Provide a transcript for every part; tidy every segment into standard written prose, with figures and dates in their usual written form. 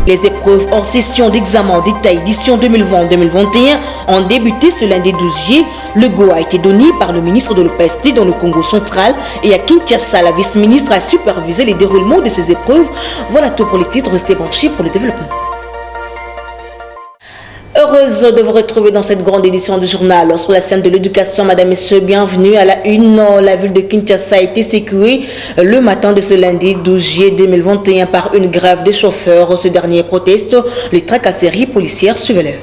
Les épreuves hors session d'examen d'État édition 2020-2021 ont débuté ce lundi 12 juillet. Le go a été donné par le ministre de l'OPST dans le Congo central et à Kinshasa, la vice-ministre a supervisé les déroulements de ces épreuves. Voilà tout pour les titres, restez branchés pour le développement. Heureuse de vous retrouver dans cette grande édition du journal. Sur la scène de l'éducation, mesdames et messieurs, bienvenue à la une. La ville de Kinshasa a été secouée le matin de ce lundi 12 juillet 2021 par une grève des chauffeurs. Ce dernier proteste, les tracasseries policières suivaient.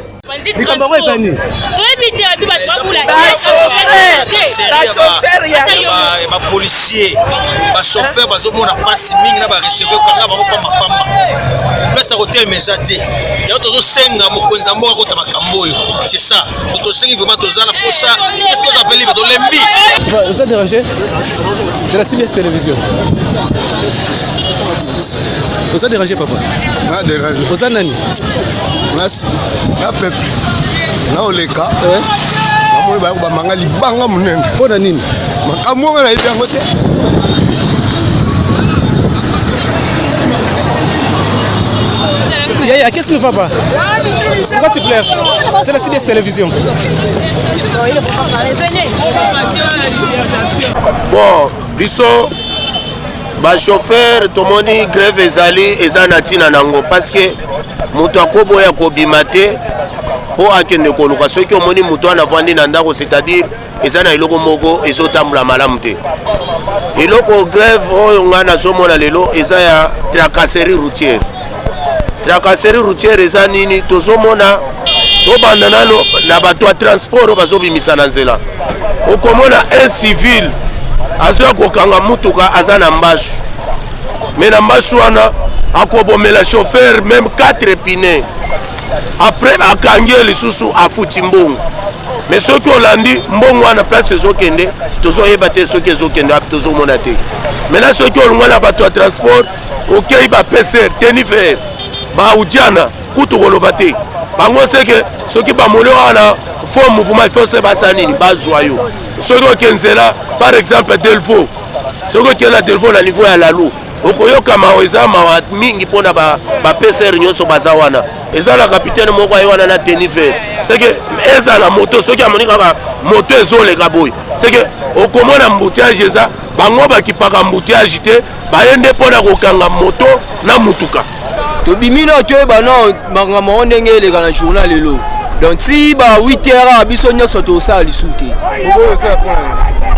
Policiers, chauffeurs, place à hôtel mais j'attends. Il y a toujours 5 ans pour qu'on s'amore contre Makamboy. C'est ça. Notre 5 vraiment tous ans pour ça. Qu'est-ce que vous appelez votre lembi? Vous êtes dérangé? C'est la CBS télévision. Vous êtes dérangé, papa? Pas dérangé. Vous êtes nani? Merci. La peuple. Là on les cas. Moi ba ko manga libanga munene. Bona nini? Makamonga na ibango te. Yaya, qu'est-ce que tu ne fais pas? Pourquoi tu pleures? C'est la CBS télévision. Bon, biso ba chauffeur tomoni grève ezali ezanati na nango parce que mutu akoboya kobimate po akende koluka soki omoni mutu anavandi na ndako, c'est-à-dire ezana iloko moko ezotambula malamu te. Iloko grève oyo nga nazomona lelo eza ya tracasserie routière. Tracasserie routière eza nini tozomona tobanda nano na bato ya transport bazobimisa na nzela. Okomona un civil azoya kokanga mutuka aza na mbashu. Mais na mbashu wana akobomela chauffeur même 4 pneus. Après akangi lisusu afuti mbongo. Mais soki olandi mbongo wana place ezokende tozoyeba te soki ezokende tozomona te. Maintenant soki olongwa na bato ya transport okei ba PCR tenifer ba udiana kutu koloba te. Bango seke soki ba molo wana fond mouvement il faut se basanini bazwa yo. Soki okenzela par exemple Delvaux. Soki okela Delvaux na niveau ya Lalu. Okoyoka maoza mawa mingi pona ba PCR nyoso bazawana. Eza la capitaine moko aywana na tenifer. C'est que eza la moto soki amonika ka moto ezoleka boy. C'est que okomona mbouteillage eza bango bakipaka mbouteillage te bayende pona kokanga moto na mutuka. Tobimino toyeba no makambo ndenge eleka na journal lelo. Donc si ba 8h biso nyonso tosala lisuti.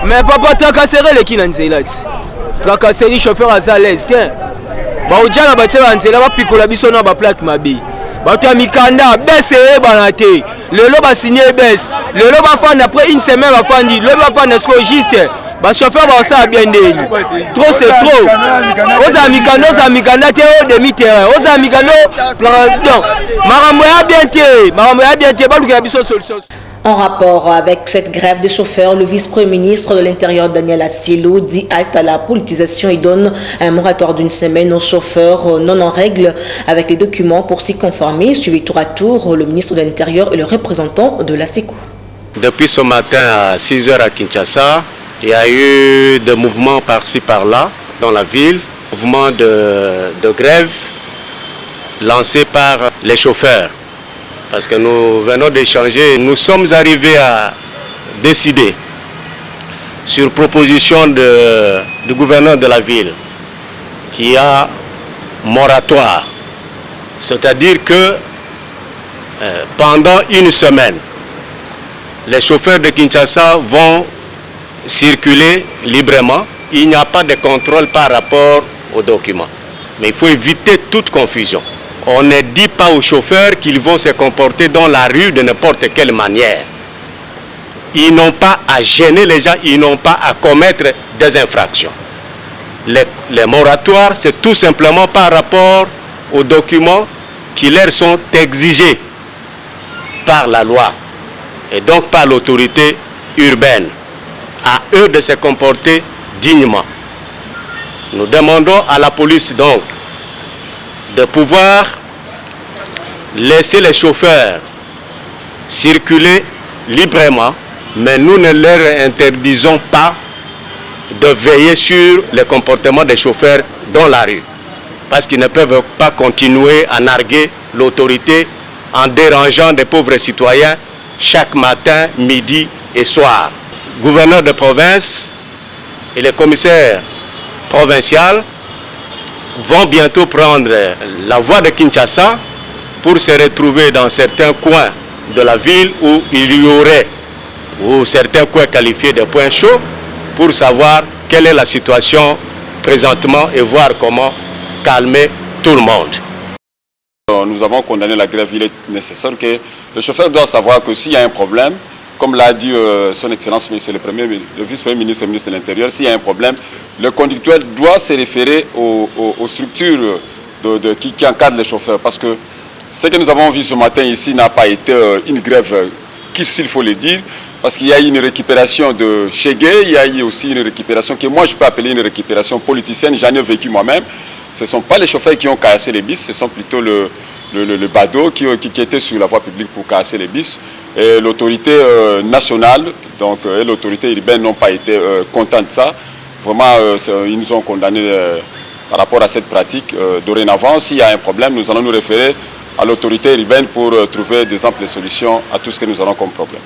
Mais papa tracasserie leki na nzela ti. Tracasserie chauffeur aza l'aise tiens. Ba ojana ba tshela nzela ba pikola biso na ba plaque mabe. Bato ya mikanda bese bana te. Lelo ba signer bes. Lelo ba fana après une semaine ba fandi. Lelo ba fana sko juste. Ba chauffeur ba ça bien ndeni. Trop c'est trop. Oza mikanda te au demi terrain. Oza mikando donc makambo ya bien te ba luka biso solution. En rapport avec cette grève des chauffeurs, le vice-premier ministre de l'Intérieur Daniel Assilo dit halte à la politisation et donne un moratoire d'une semaine aux chauffeurs non en règle avec les documents pour s'y conformer. Suivi tour à tour le ministre de l'Intérieur et le représentant de la SECO. Depuis ce matin à 6h à Kinshasa, il y a eu des mouvements par-ci par-là dans la ville, mouvements de grève lancés par les chauffeurs. Parce que nous venons d'échanger, nous sommes arrivés à décider, sur proposition du gouverneur de la ville, qu'il y a moratoire. C'est-à-dire que pendant une semaine, les chauffeurs de Kinshasa vont circuler librement. Il n'y a pas de contrôle par rapport aux documents. Mais il faut éviter toute confusion. On ne dit pas aux chauffeurs qu'ils vont se comporter dans la rue de n'importe quelle manière. Ils n'ont pas à gêner les gens, ils n'ont pas à commettre des infractions. Les moratoires, c'est tout simplement par rapport aux documents qui leur sont exigés par la loi et donc par l'autorité urbaine. À eux de se comporter dignement. Nous demandons à la police donc de pouvoir laisser les chauffeurs circuler librement, mais nous ne leur interdisons pas de veiller sur le comportement des chauffeurs dans la rue. parce qu'ils ne peuvent pas continuer à narguer l'autorité en dérangeant des pauvres citoyens chaque matin, midi et soir. Gouverneur de province et les commissaires provinciaux vont bientôt prendre la voie de Kinshasa pour se retrouver dans certains coins de la ville où il y aurait, ou certains coins qualifiés de points chauds, pour savoir quelle est la situation présentement et voir comment calmer tout le monde. Nous avons condamné la grève. Il est nécessaire que le chauffeur doit savoir que s'il y a un problème, comme l'a dit son Excellence, le vice-premier ministre et le ministre de l'Intérieur, s'il y a un problème, le conducteur doit se référer aux structures qui encadrent les chauffeurs. Parce que ce que nous avons vu ce matin ici n'a pas été une grève, s'il faut le dire, parce qu'il y a eu une récupération de Chegué, il y a eu aussi une récupération que moi je peux appeler une récupération politicienne, j'en ai vécu moi-même. Ce ne sont pas les chauffeurs qui ont cassé les bis, ce sont plutôt le badaud qui était sur la voie publique pour casser les bis. Et l'autorité nationale donc, et l'autorité urbaine n'ont pas été contents de ça. Vraiment, ils nous ont condamnés par rapport à cette pratique. Dorénavant, s'il y a un problème, nous allons nous référer à l'autorité urbaine pour trouver des amples solutions à tout ce que nous avons comme problème.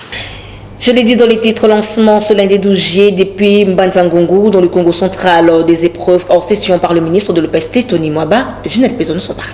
Je l'ai dit dans les titres, lancement ce lundi 12 juillet depuis Mbanza-Ngungu dans le Congo central des épreuves hors session par le ministre de l'EPST, Tony Mwaba. Ginette Pézon nous en parle.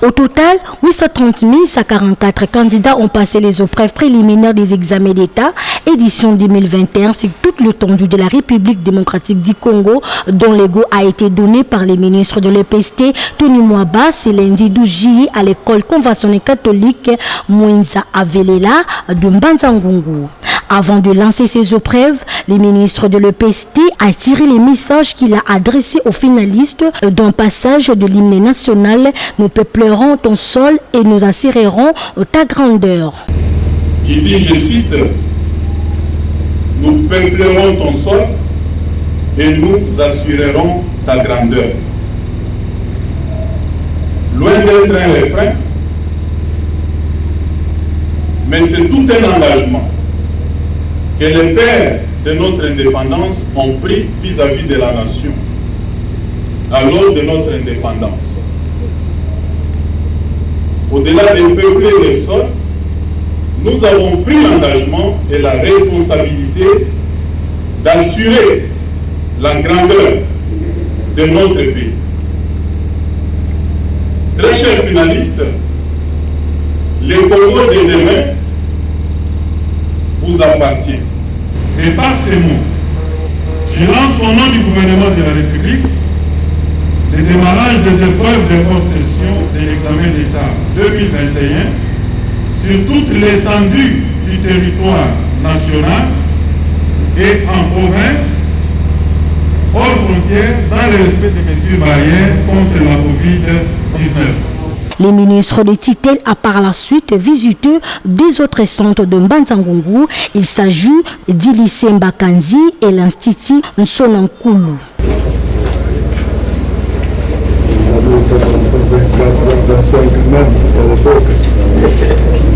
Au total, 830 144 candidats ont passé les épreuves préliminaires des examens d'État, édition 2021, sur toute l'étendue de la République démocratique du Congo, dont le go a été donné par les ministres de l'EPST, Tony Mwaba, ce lundi 12 juillet à l'école conventionnelle catholique Mwenza Avelela de Mbanza-Ngungu. Avant de lancer ces épreuves, le ministre de l'EPST a tiré les messages qu'il a adressés aux finalistes d'un passage de l'hymne national. Nous peuplerons ton sol et nous assurerons ta grandeur. Il dit, je cite, nous peuplerons ton sol et nous assurerons ta grandeur. Loin d'être un refrain, mais c'est tout un engagement que les pères de notre indépendance ont pris vis-à-vis de la nation, à l'aube de notre indépendance. Au-delà de peupler le sol, nous avons pris l'engagement et la responsabilité d'assurer la grandeur de notre pays. Très chers finalistes, le Congo de demain vous appartient. Et par ces mots, je lance au nom du gouvernement de la République le démarrage des épreuves de concession de l'examen d'État 2021 sur toute l'étendue du territoire national et en province, hors frontières, dans le respect des mesures barrières contre la COVID-19. Le ministre de Titel a par la suite visité deux autres centres de Mbanza-Ngungu. Il s'agit du lycée Mbakanzi et l'Institut Nsonankulu.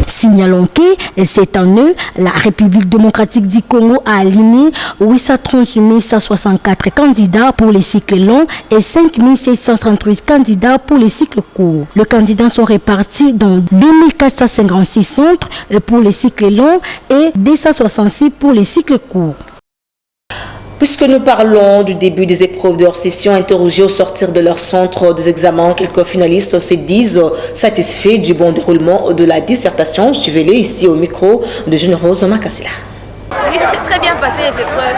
Signalons que cette année, la République démocratique du Congo a aligné 838 164 candidats pour les cycles longs et 5 638 candidats pour les cycles courts. Les candidats sont répartis dans 2456 centres pour les cycles longs et 266 pour les cycles courts. Puisque nous parlons du début des épreuves de hors-session, interrogés au sortir de leur centre des examens, quelques finalistes se disent satisfaits du bon déroulement de la dissertation. Suivez-les ici au micro de Générose Makassila. Oui, ça s'est très bien passé les épreuves.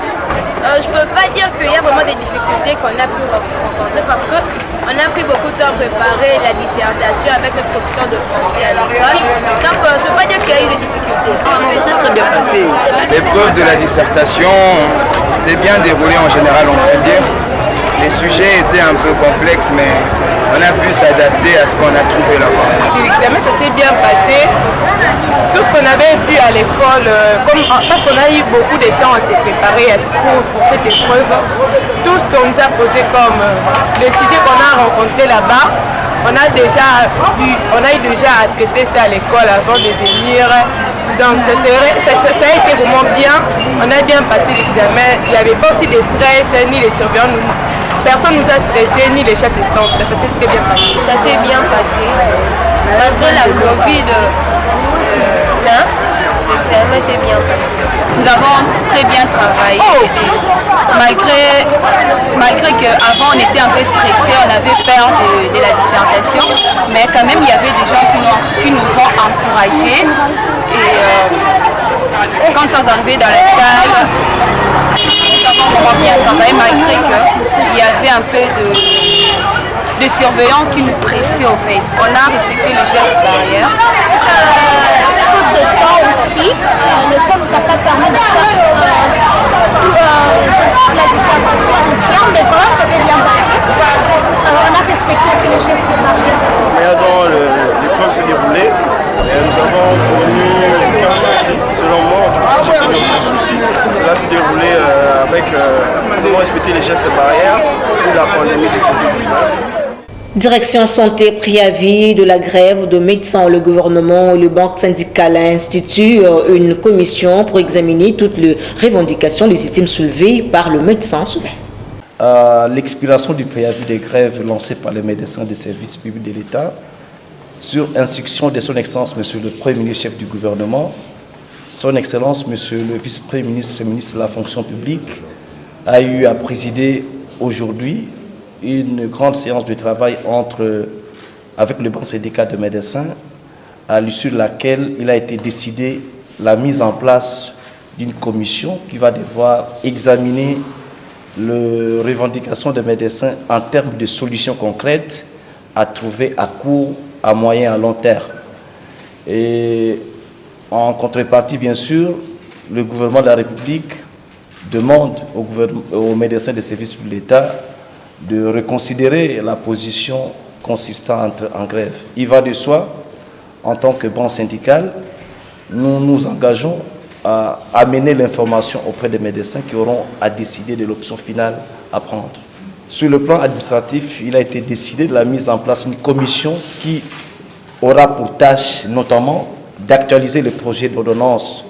Je ne peux pas dire qu'il y a vraiment des difficultés qu'on a pu rencontrer parce qu'on a pris beaucoup de temps à préparer la dissertation avec notre professeur de français à l'école. Donc je ne peux pas dire qu'il y a eu des difficultés. Non, ça s'est très bien passé. L'épreuve de la dissertation s'est bien déroulée en général, on peut dire. Les sujets étaient un peu complexes, mais on a pu s'adapter à ce qu'on a trouvé là-bas. L'examen, ça s'est bien passé. Tout ce qu'on avait vu à l'école, parce qu'on a eu beaucoup de temps à se préparer pour cette épreuve, tout ce qu'on nous a posé comme le sujet qu'on a rencontré là-bas, on a déjà vu, on a eu déjà à traiter ça à l'école avant de venir. Donc ça a été vraiment bien, on a bien passé l'examen, il n'y avait pas aussi de stress ni les surveillants personne nous a stressé, ni les chefs de centre. Ça s'est très bien passé. Ça s'est bien passé. Malgré la Covid, l'examen s'est bien passé. Nous avons très bien travaillé. Malgré qu'avant on était un peu stressé, on avait peur de la dissertation, mais quand même il y avait des gens qui nous ont encouragés. Et quand nous sommes arrivés dans la salle, nous avons vraiment bien travaillé malgré qu'il y avait un peu de surveillants qui nous pressaient au fait. On a respecté le geste barrière. Faute de temps aussi, le temps ne nous a pas permis de faire la dissertation entière, mais quand même ça s'est bien passé. On a respecté aussi le geste barrière. Regardons l'épreuve s'est déroulée. Nous avons connu aucun souci. Selon moi, en tout cas, j'ai connu aucun souci. Cela s'est déroulé avec nous avons respecté les gestes barrières vu la pandémie de Covid-19. Direction santé, préavis de la grève de médecins. Le gouvernement et le banque syndicale instituent une commission pour examiner toutes les revendications légitimes soulevées par le médecin souverain. L'expiration du préavis de grève lancé par les médecins des services publics de l'État, sur instruction de son Excellence, Monsieur le Premier ministre, chef du gouvernement, son Excellence, Monsieur le Vice-Premier ministre, ministre de la fonction publique, a eu à présider aujourd'hui une grande séance de travail avec le banc syndical de médecins, à l'issue de laquelle il a été décidé la mise en place d'une commission qui va devoir examiner les revendications des médecins en termes de solutions concrètes à trouver à court, à moyen, à long terme. Et en contrepartie, bien sûr, le gouvernement de la République demande aux médecins des services de l'État de reconsidérer la position consistante en grève. Il va de soi, en tant que banc syndical, nous nous engageons à amener l'information auprès des médecins qui auront à décider de l'option finale à prendre. Sur le plan administratif, il a été décidé de la mise en place d'une commission qui aura pour tâche notamment d'actualiser le projet d'ordonnance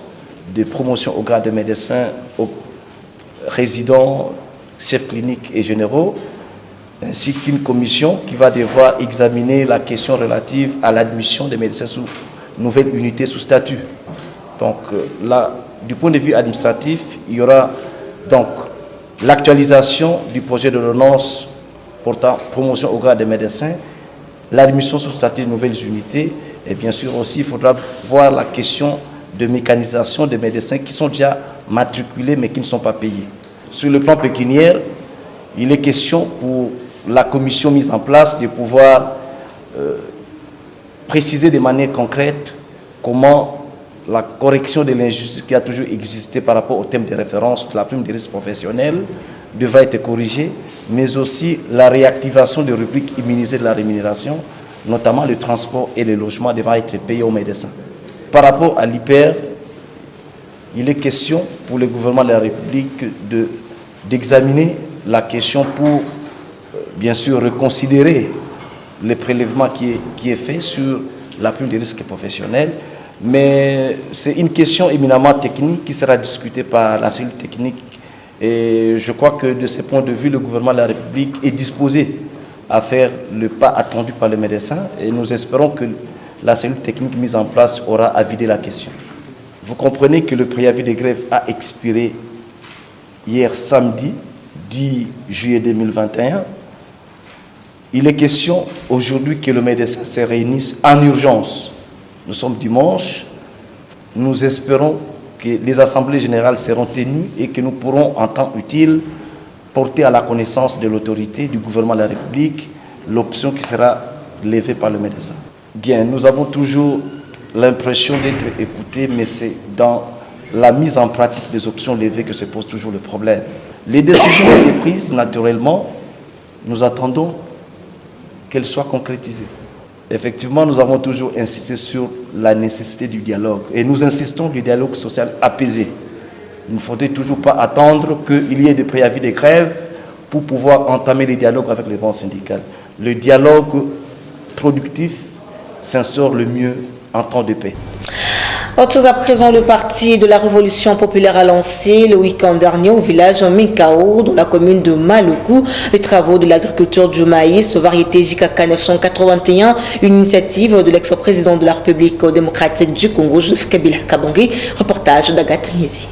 de promotion au grade de médecins aux résidents, chefs cliniques et généraux, ainsi qu'une commission qui va devoir examiner la question relative à l'admission des médecins sous nouvelle unité sous statut. Donc là, du point de vue administratif, il y aura donc l'actualisation du projet d'ordonnance portant promotion au grade des médecins, l'admission sous statut de nouvelles unités, et bien sûr aussi il faudra voir la question de mécanisation des médecins qui sont déjà matriculés mais qui ne sont pas payés. Sur le plan pécuniaire, il est question pour la commission mise en place de pouvoir préciser de manière concrète comment la correction de l'injustice qui a toujours existé par rapport au thème de référence de la prime de risque professionnel devra être corrigée, mais aussi la réactivation des rubriques immunisées de la rémunération, notamment le transport et le logement devra être payés aux médecins. Par rapport à l'hyper, il est question pour le gouvernement de la République d'examiner la question pour, bien sûr, reconsidérer le prélèvement qui est fait sur la prime de risque professionnel. Mais c'est une question éminemment technique qui sera discutée par la cellule technique. Et je crois que de ce point de vue, le gouvernement de la République est disposé à faire le pas attendu par les médecins. Et nous espérons que la cellule technique mise en place aura à vider la question. Vous comprenez que le préavis de grève a expiré hier samedi, 10 juillet 2021. Il est question aujourd'hui que le médecin se réunisse en urgence. Nous sommes dimanche, nous espérons que les assemblées générales seront tenues et que nous pourrons en temps utile porter à la connaissance de l'autorité du gouvernement de la République l'option qui sera levée par le médecin. Bien, nous avons toujours l'impression d'être écoutés, mais c'est dans la mise en pratique des options levées que se pose toujours le problème. Les décisions ont été prises, naturellement, nous attendons qu'elles soient concrétisées. Effectivement, nous avons toujours insisté sur la nécessité du dialogue. Et nous insistons du dialogue social apaisé. Il ne faudrait toujours pas attendre qu'il y ait des préavis de grève pour pouvoir entamer les dialogues avec les banques syndicales. Le dialogue productif s'instaure le mieux en temps de paix. Autre chose à présent, le Parti de la Révolution populaire a lancé le week-end dernier au village Minkao, dans la commune de Maluku, les travaux de l'agriculture du maïs, variété JKK 981, une initiative de l'ex-président de la République démocratique du Congo, Joseph Kabila Kabange. Reportage d'Agathe Mizi.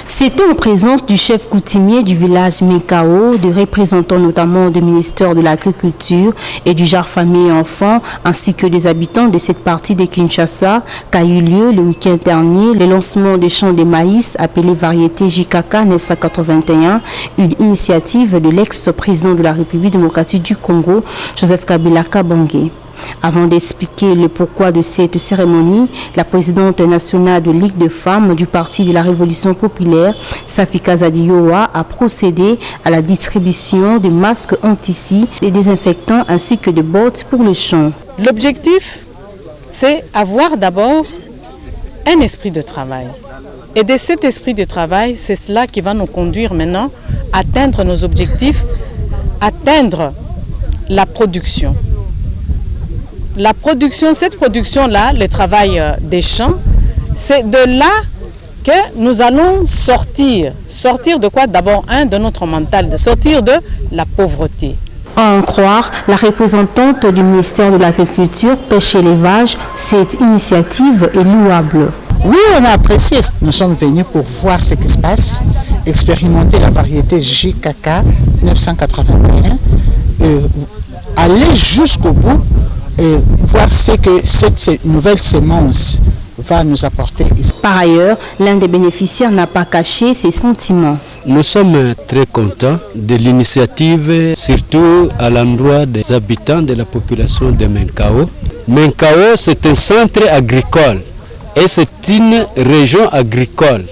C'était en présence du chef coutumier du village Minkao, de représentants notamment du ministère de l'Agriculture et du genre famille et enfants, ainsi que des habitants de cette partie de Kinshasa, qu'a eu lieu le week-end dernier le lancement des champs de maïs appelés variété JKK 981, une initiative de l'ex-président de la République démocratique du Congo, Joseph Kabila Kabange. Avant d'expliquer le pourquoi de cette cérémonie, la présidente nationale de Ligue de femmes du Parti de la Révolution populaire, Safika Zadiowa, a procédé à la distribution de masques anti-scie, des désinfectants ainsi que de bottes pour le champ. L'objectif, c'est avoir d'abord un esprit de travail. Et de cet esprit de travail, c'est cela qui va nous conduire maintenant à atteindre nos objectifs, atteindre la production. La production, cette production-là, le travail des champs, c'est de là que nous allons sortir. Sortir de quoi? D'abord, de notre mental, de sortir de la pauvreté. À en croire la représentante du ministère de l'Agriculture, Pêche et Élevage, cette initiative est louable. Oui, on a apprécié. Nous sommes venus pour voir ce qui se passe, expérimenter la variété JKK 981, aller jusqu'au bout et voir ce que cette nouvelle semence va nous apporter ici. Par ailleurs, l'un des bénéficiaires n'a pas caché ses sentiments. Nous sommes très contents de l'initiative, surtout à l'endroit des habitants de la population de Minkao. Minkao, c'est un centre agricole et c'est une région agricole.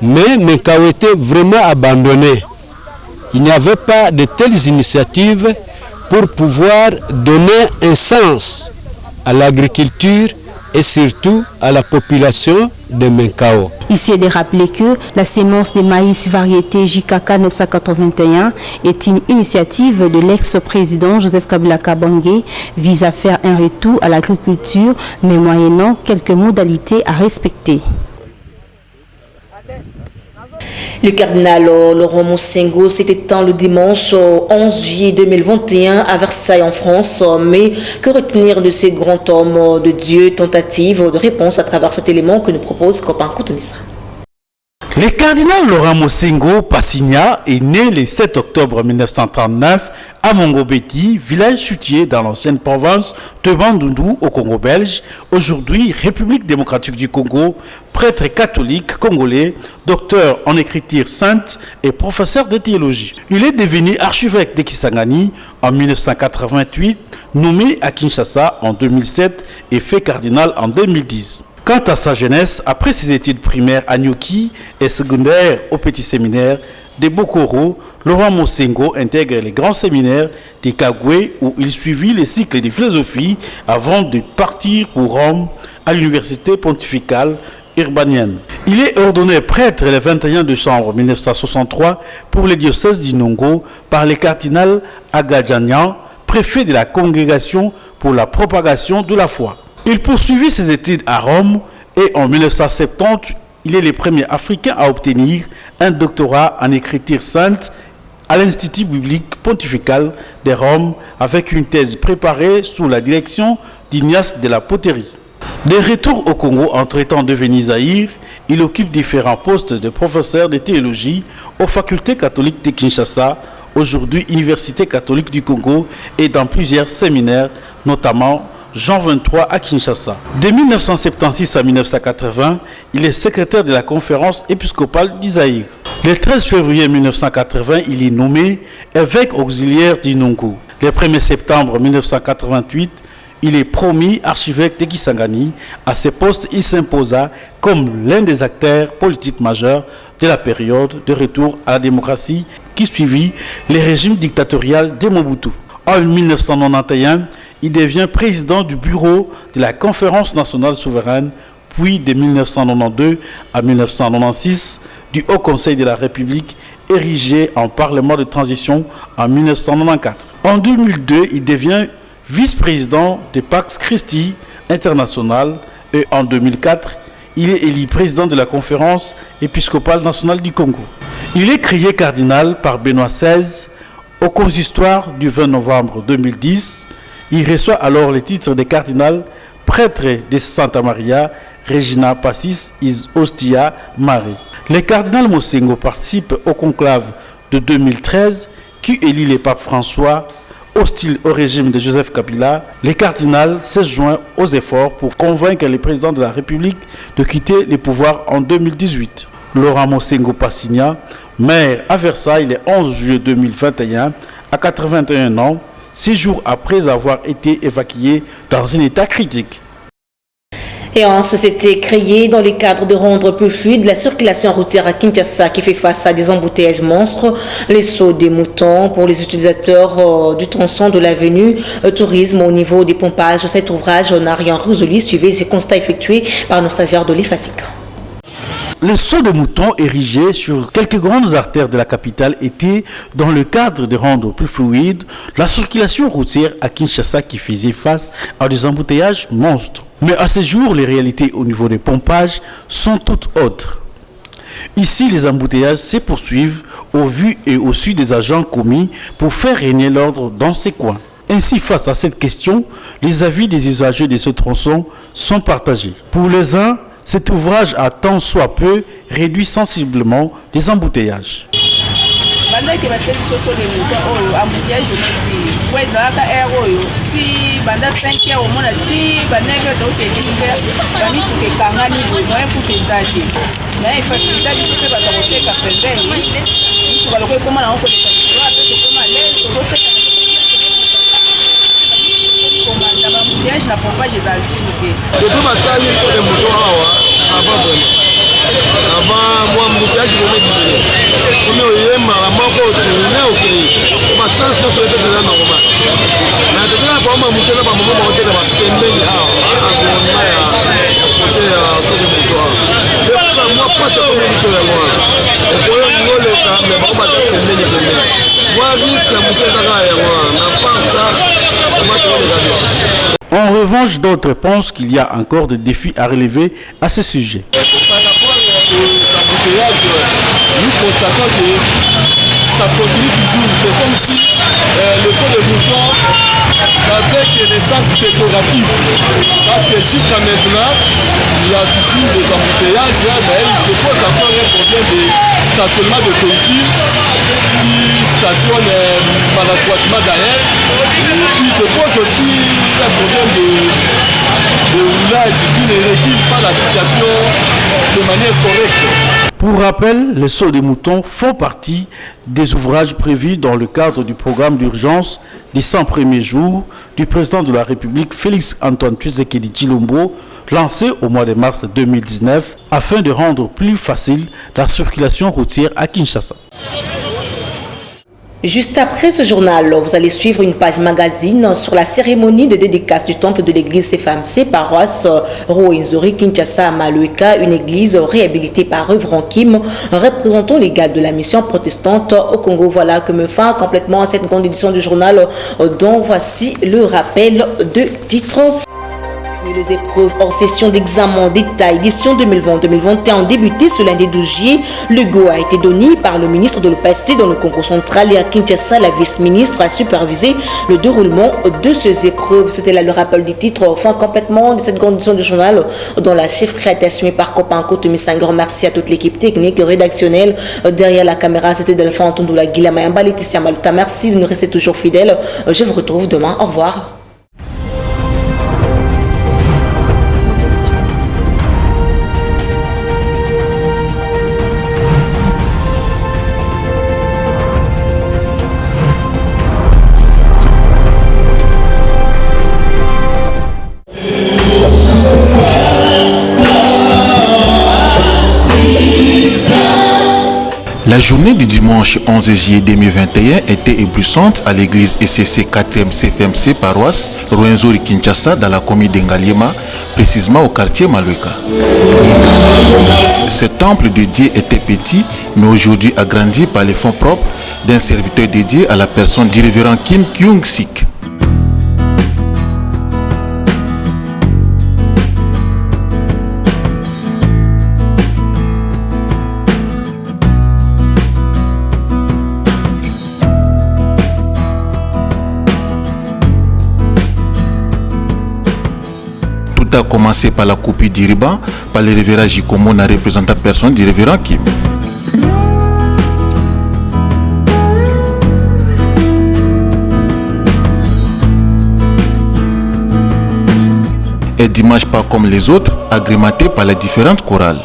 Mais Minkao était vraiment abandonné. Il n'y avait pas de telles initiatives pour pouvoir donner un sens à l'agriculture et surtout à la population de Minkao. Ici est de rappeler que la sémence de maïs variété JKK 981 est une initiative de l'ex-président Joseph Kabila Kabange, vise à faire un retour à l'agriculture, mais moyennant quelques modalités à respecter. Le cardinal Laurent Mosengo s'est éteint le dimanche 11 juillet 2021 à Versailles en France. Mais que retenir de ces grands hommes de Dieu? Tentative de réponse à travers cet élément que nous propose Copain Koutoumissa. Le cardinal Laurent Mosengo Passigna est né le 7 octobre 1939 à Mongobeti, village situé dans l'ancienne province de Bandundu au Congo belge, aujourd'hui République démocratique du Congo, prêtre catholique congolais, docteur en écriture sainte et professeur de théologie. Il est devenu archevêque de Kisangani en 1988, nommé à Kinshasa en 2007 et fait cardinal en 2010. Quant à sa jeunesse, après ses études primaires à Nyoki et secondaires au petit séminaire de Bokoro, Laurent Mosengo intègre les grands séminaires de Kagwe où il suivit les cycles de philosophie avant de partir pour Rome à l'université pontificale urbanienne. Il est ordonné prêtre le 21 décembre 1963 pour le diocèse d'Inongo par le cardinal Agadjanian, préfet de la congrégation pour la propagation de la foi. Il poursuivit ses études à Rome et en 1970, il est le premier Africain à obtenir un doctorat en écriture sainte à l'Institut biblique pontifical de Rome avec une thèse préparée sous la direction d'Ignace de la Poterie. De retour au Congo entre-temps devenu Zaïre, il occupe différents postes de professeur de théologie aux facultés catholiques de Kinshasa, aujourd'hui Université catholique du Congo et dans plusieurs séminaires, notamment Jean 23 à Kinshasa. De 1976 à 1980, il est secrétaire de la conférence épiscopale du Zaïre. Le 13 février 1980, il est nommé évêque auxiliaire d'Inongo. Le 1er septembre 1988, il est promu archevêque de Kisangani. À ce poste, il s'imposa comme l'un des acteurs politiques majeurs de la période de retour à la démocratie qui suivit le régime dictatorial de Mobutu. En 1991, il devient président du bureau de la Conférence nationale souveraine, puis de 1992 à 1996 du Haut Conseil de la République, érigé en Parlement de transition en 1994. En 2002, il devient vice-président de Pax Christi International et en 2004, il est élu président de la conférence épiscopale nationale du Congo. Il est créé cardinal par Benoît XVI au consistoire du 20 novembre 2010. Il reçoit alors le titre de cardinal prêtre de Santa Maria Regina Passis is Ostia Marie. Le cardinal Mosengo participe au conclave de 2013 qui élit le pape François. Hostile au régime de Joseph Kabila, le cardinal s'est joint aux efforts pour convaincre le président de la République de quitter le pouvoir en 2018. Laurent Mosengo Passigna, maire à Versailles le 11 juillet 2021, à 81 ans, 6 jours après avoir été évacué dans un état critique. Et en société créée dans le cadre de rendre plus fluide la circulation routière à Kinshasa qui fait face à des embouteillages monstres, les sauts des moutons pour les utilisateurs du tronçon de l'avenue Tourisme au niveau des pompages. Cet ouvrage n'a rien résolu. Suivez ces constats effectués par nos stagiaires de l'EFASIC. Les sauts de moutons érigés sur quelques grandes artères de la capitale étaient dans le cadre de rendre plus fluide la circulation routière à Kinshasa qui faisait face à des embouteillages monstres. Mais à ce jour, les réalités au niveau des pompages sont toutes autres. Ici, les embouteillages se poursuivent au vu et au su des agents commis pour faire régner l'ordre dans ces coins. Ainsi, face à cette question, les avis des usagers de ce tronçon sont partagés. Pour les uns, cet ouvrage a tant soit peu réduit sensiblement les embouteillages. avant moi moutiage de méditer comme il mara moko tourner OK ma sens no peut être là normal mais de là pour moi moutiage là ba momo ba hotel ba tembe ni ha akona ya côté côté moto le pas moi pas ça comme ni sur moi pour yo ngole ça mais ba ba tembe ni tembe moi risque moutiage là ya moi na pas ça moi je vais. En revanche, d'autres pensent qu'il y a encore des défis à relever à ce sujet. Par rapport aux embouteillages, nous constatons que ça continue toujours. C'est comme si le son de moutons avait une essence décorative. Parce que jusqu'à maintenant, il y a toujours des embouteillages, mais il se pose encore un problème de stationnement de véhicules qui stationnent maladroitement derrière. Et puis il se pose aussi un problème de roulage qui ne régule pas la situation de manière correcte. Pour rappel, les sauts des moutons font partie des ouvrages prévus dans le cadre du programme d'urgence des 100 premiers jours du président de la République Félix Antoine Tshisekedi Tshilombo, lancé au mois de mars 2019 afin de rendre plus facile la circulation routière à Kinshasa. Juste après ce journal, vous allez suivre une page magazine sur la cérémonie de dédicace du temple de l'église CFAMC, paroisse Rwenzori Kinshasa à Malueka, une église réhabilitée par Reverend Kim, représentant légal de la mission protestante au Congo. Voilà que me fin complètement cette grande édition du journal, dont voici le rappel de titres. Les épreuves hors session d'examen d'État édition 2020-2021 ont débuté ce lundi 12 juillet. Le go a été donné par le ministre de l'Opacité dans le Congo central et à Kinshasa, la vice-ministre a supervisé le déroulement de ces épreuves. C'était là le rappel du titre, enfin complètement de cette grande édition du journal dont la chef création est par Copanco Tomis. Un grand merci à toute l'équipe technique et rédactionnelle. Derrière la caméra, c'était Delphin Antondoula Guilamayamba, Laetitia Maluta. Merci de nous rester toujours fidèles. Je vous retrouve demain. Au revoir. La journée du dimanche 11 juillet 2021 était éblouissante à l'église ECC 4e CFMC paroisse Rwenzori Kinshasa dans la commune d'Engaliema, précisément au quartier Malueka. Ce temple dédié était petit, mais aujourd'hui agrandi par les fonds propres d'un serviteur dédié à la personne du révérend Kim Kyung-sik. L'acte a commencé par la copie du ruban par le révérend Jikomo, la représentante personne du révérend Kim. Et dimanche pas comme les autres, agrémenté par les différentes chorales.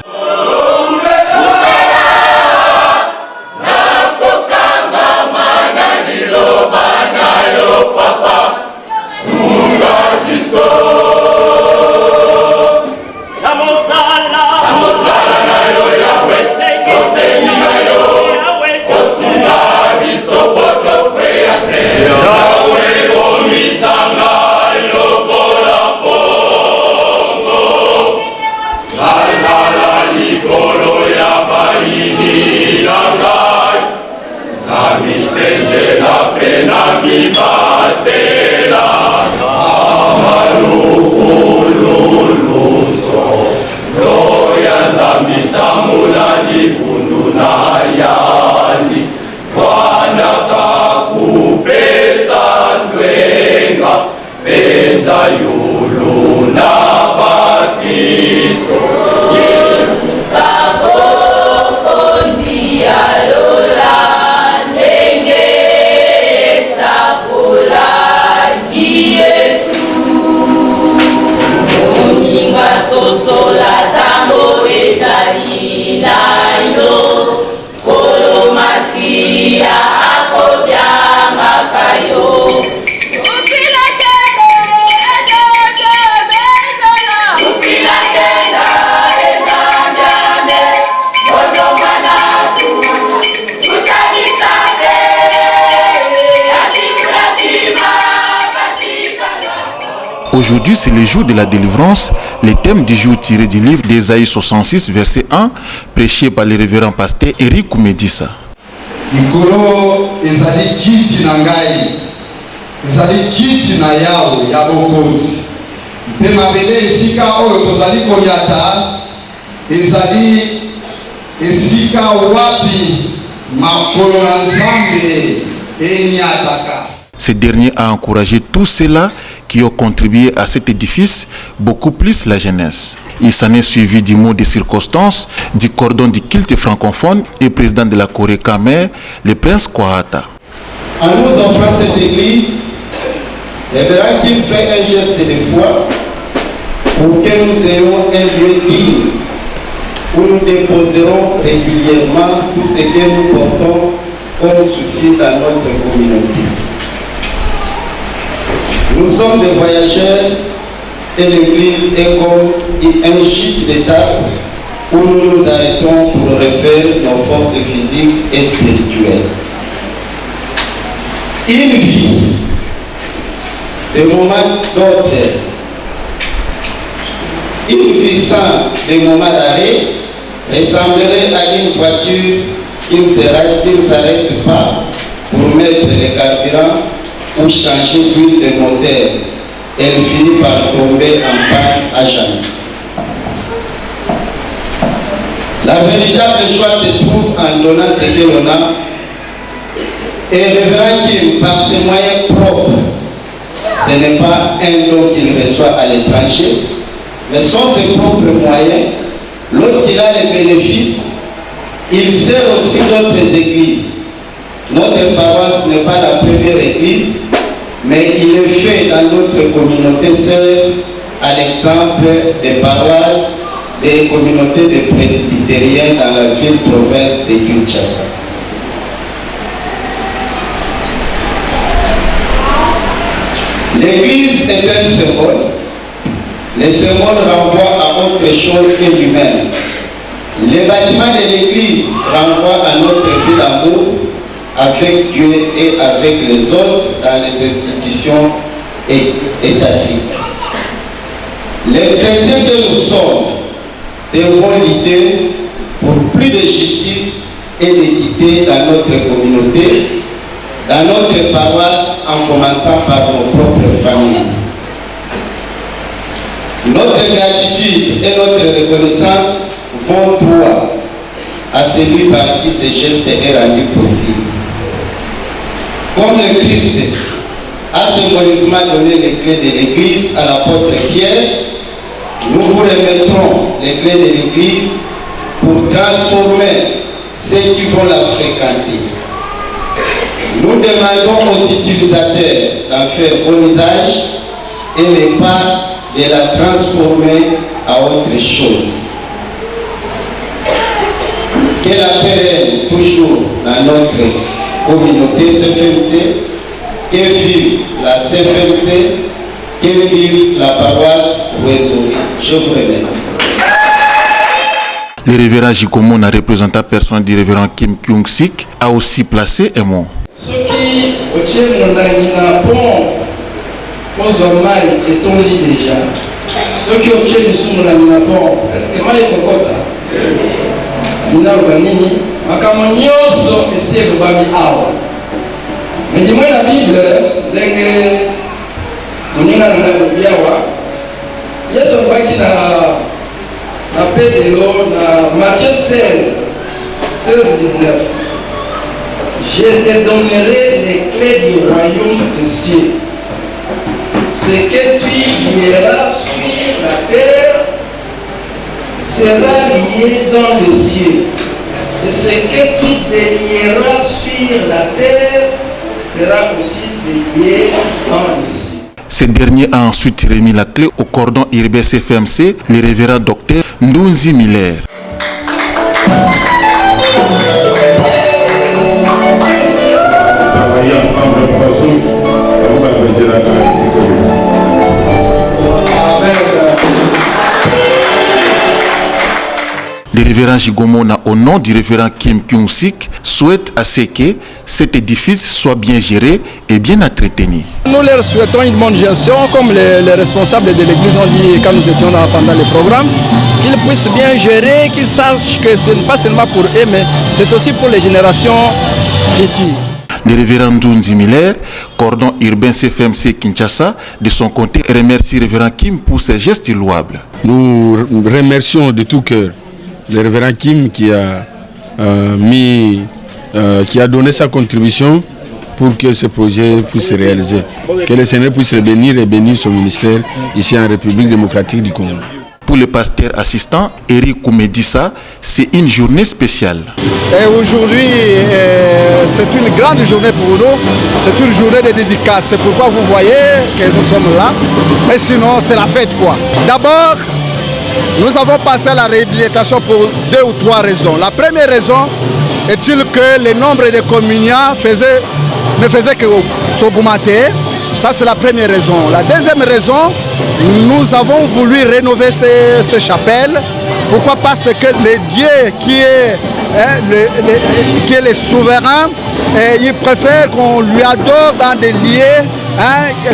Aujourd'hui, c'est le jour de la délivrance. Le thème du jour tiré du livre d'Ésaïe 66, verset 1, prêché par le révérend pasteur Eric Koumedissa. Nikolo ezali kiti na ngai, ezali kiti na yao ya bokonzi. Mpe mabele esika oyo tozali koliata, ezali esika wapi makolo na Nzambe enyataka. Ce dernier a encouragé tous ceux-là qui ont contribué à cet édifice, beaucoup plus la jeunesse. Il s'en est suivi du mot de circonstance, du cordon du culte francophone et président de la Corée Khmer, le prince Kwahata. En nous offrant cette église, le révérend Kim fait un geste de foi pour que nous ayons un lieu digne où nous déposerons régulièrement tout ce que nous portons comme souci dans notre communauté. Nous sommes des voyageurs et l'église est comme un gîte d'étape où nous nous arrêtons pour refaire nos forces physiques et spirituelles. Une vie, des moments d'autres, une vie sans des moments d'arrêt ressemblerait à une voiture qui ne s'arrête pas pour mettre le carburant ou changer l'huile de moteur. Elle finit par tomber en panne à jamais. La véritable joie se trouve en donnant ce que l'on a. Et révérend Kim, par ses moyens propres, ce n'est pas un don qu'il reçoit à l'étranger, mais sont ses propres moyens. Lorsqu'il a les bénéfices, il sert aussi d'autres églises. Notre paroisse n'est pas la première église, mais il est fait dans notre communauté sœur, à l'exemple des paroisses, des communautés de presbytériens dans la ville-province de Kinshasa. L'église est un symbole. Le symbole renvoie à autre chose que l'humain. Le bâtiment de l'église renvoie à notre vie d'amour avec Dieu et avec les autres dans les institutions étatiques. Les chrétiens que nous sommes devons lutter pour plus de justice et d'équité dans notre communauté, dans notre paroisse, en commençant par nos propres familles. Notre gratitude et notre reconnaissance vont droit à celui par qui ce geste est rendu possible. Comme le Christ a symboliquement donné les clés de l'Église à l'apôtre Pierre, nous vous remettrons les clés de l'église pour transformer ceux qui vont la fréquenter. Nous demandons aux utilisateurs d'en faire bon usage et ne pas de la transformer à autre chose. Que la paix règne toujours dans notre communauté CFMC, que vive la CFMC, que vive la paroisse Rwenzori. Je vous remercie. Le révérend Jikomona, représentant personnel du révérend Kim Kyung-sik, a aussi placé un mot. Ce qui obtient mon aminapo, aux mal étondi déjà. Ce qui obtient mon aminapo, est-ce que mal est cocotte? Nini, makamonyoso esi ekobami awa. Mais dis-moi la Bible, ndenge moninga na biawa. Yesu alibaki na Pedro na Matthieu 16:19. Je te donnerai les clés du royaume des cieux. Ce que tu lieras sur la terre sera lié dans le ciel. Et ce que tu délieras sur la terre sera aussi délié dans le ciel. Ce dernier a ensuite remis la clé au cordon urbain CFMC, le révérend docteur Ndunzi Miller. Travailler ensemble de façon à vous partager la galaxie. Le révérend Jigomona, au nom du révérend Kim Kyung-sik, souhaite à ce que cet édifice soit bien géré et bien entretenu. Nous leur souhaitons une bonne gestion, comme les responsables de l'église ont dit quand nous étions là pendant le programme, qu'ils puissent bien gérer, qu'ils sachent que ce n'est pas seulement pour eux, mais c'est aussi pour les générations futures. Le révérend Ndunzi Miller, cordon urbain CFMC Kinshasa, de son côté, remercie le révérend Kim pour ses gestes louables. Nous remercions de tout cœur le révérend Kim qui a donné sa contribution pour que ce projet puisse se réaliser. Que le Seigneur puisse le bénir et bénir son ministère ici en République démocratique du Congo. Pour le pasteur assistant Eric Koumedissa, c'est une journée spéciale. Aujourd'hui, c'est une grande journée pour nous. C'est une journée de dédicace. C'est pourquoi vous voyez que nous sommes là. Et sinon, c'est la fête quoi. D'abord, nous avons passé à la réhabilitation pour 2 ou 3 raisons. La première raison est-il que le nombre de communiants ne faisait que s'augmenter. Ça, c'est la première raison. La deuxième raison, nous avons voulu rénover ces chapelles. Pourquoi? Parce que le Dieu qui est le souverain, il préfère qu'on lui adore dans des lieux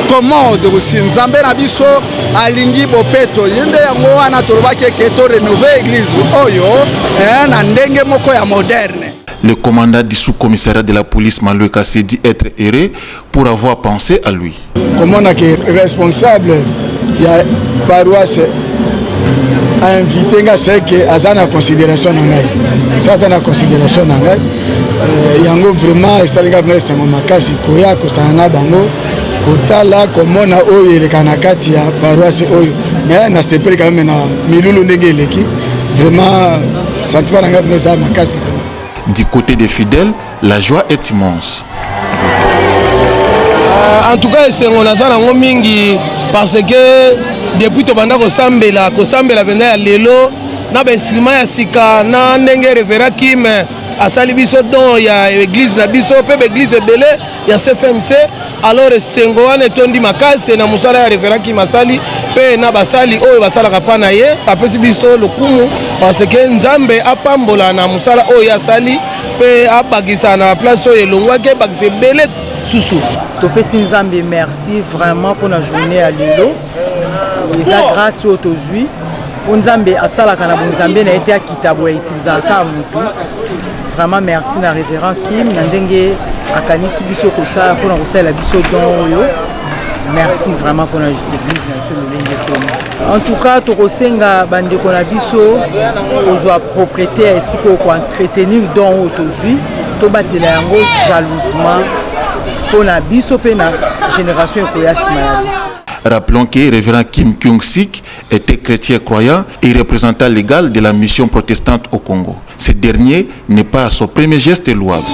commode aussi. Nzambe na biso alingi bopeto yende yango wana tolobaki ke to rénover église oyo na ndenge moko ya moderne. Le commandant du sous-commissariat de la police Maluka s'est dit être heureux pour avoir pensé à lui. Comment on a que responsable ya paroisse a invité nga c'est que azana considération nangai. Ça azana considération nangai. Yango vraiment esalinga vraiment c'est makasi koya ko sana bango. Kotala komona oyo elekana kati ya paroisse oyo mais na sepeli quand même na milulu ndenge eleki vraiment sentiment nanga vraiment makasi. Du côté des fidèles, la joie est immense. En tout cas, c'est on a ça dans mingi parce que depuis to banda ko sambela venda ya lelo na ba instrument ya sika na ndenge révérend Kim asali biso don ya église na biso pe église belé ya CFMC alors sengo wana tondi makase na musala ya révérend Kim asali pe na basali oyo basala kapana ye apesi biso lokumu parce que nzambe apambola na musala oyo asali pe abagisa na place oyo elongwaki bagise belé susu. Topesi nzambe merci vraiment pour la journée à lelo. Eza grâce au tozui pour nzambe asalaka na nzambe na été akitabo ya utilisaka mutu. Vraiment merci na révérend Kim na ndenge akanisi biso kosala pour na kosala biso don oyo. Merci vraiment pour l'église na en tout cas tokosenga bandeko na biso kozwa propriété ainsi ko entretenir don autovi to batela yango jalousement pour la biso pe na génération ekoya sima. Rappelons que révérend Kim Kyung-sik était chrétien croyant et représentant légal de la mission protestante au Congo. Ce dernier n'est pas à son premier geste louable.